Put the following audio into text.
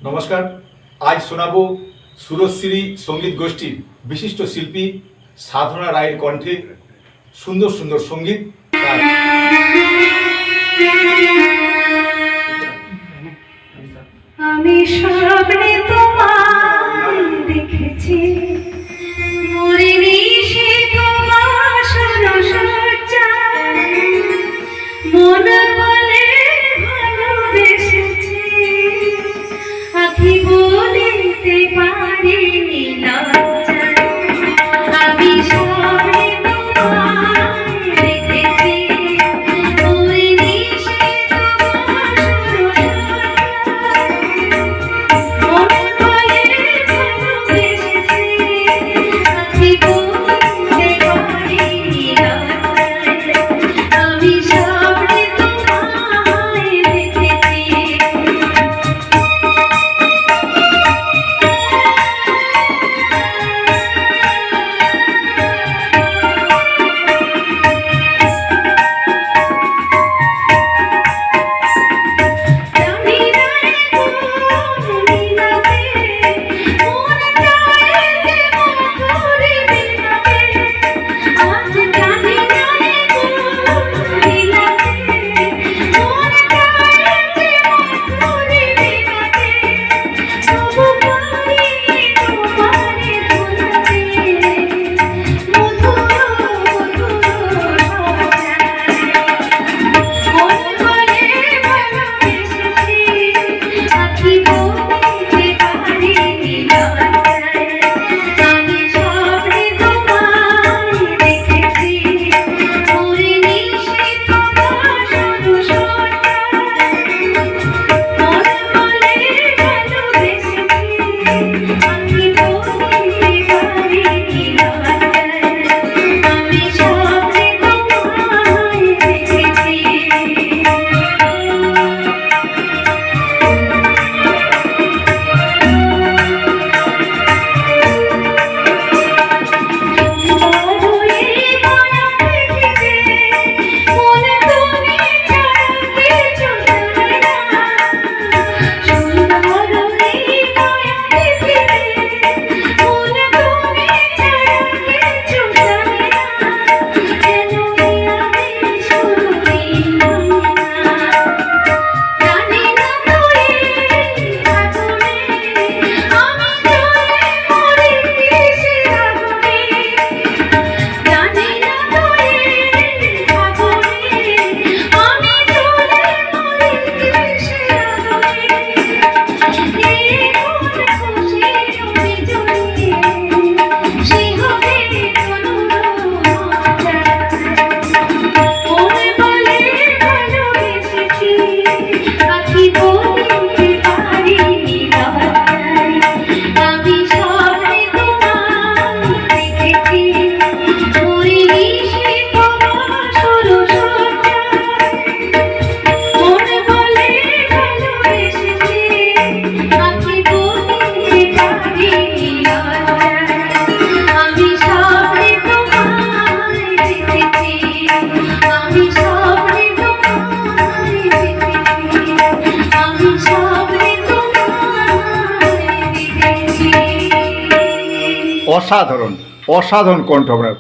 নমস্কার। আজ শোনাবো সুরশ্রী সঙ্গীত গোষ্ঠীর বিশিষ্ট শিল্পী সাধনা রায়ের কণ্ঠে সুন্দর সুন্দর সঙ্গীত। আমি স্বপ্নে তোমায় দেখেছি, মরিনি সে তোমার সজ্জায়, মন বলে ভালোবেসেছি, আখি বলিতে পারিনি লজ্জায়। আমি স্বপ্নে তোমায় দেখেছি, মরিনি সে অসাধারণ অসাধারণ কণ্ঠ আপনার।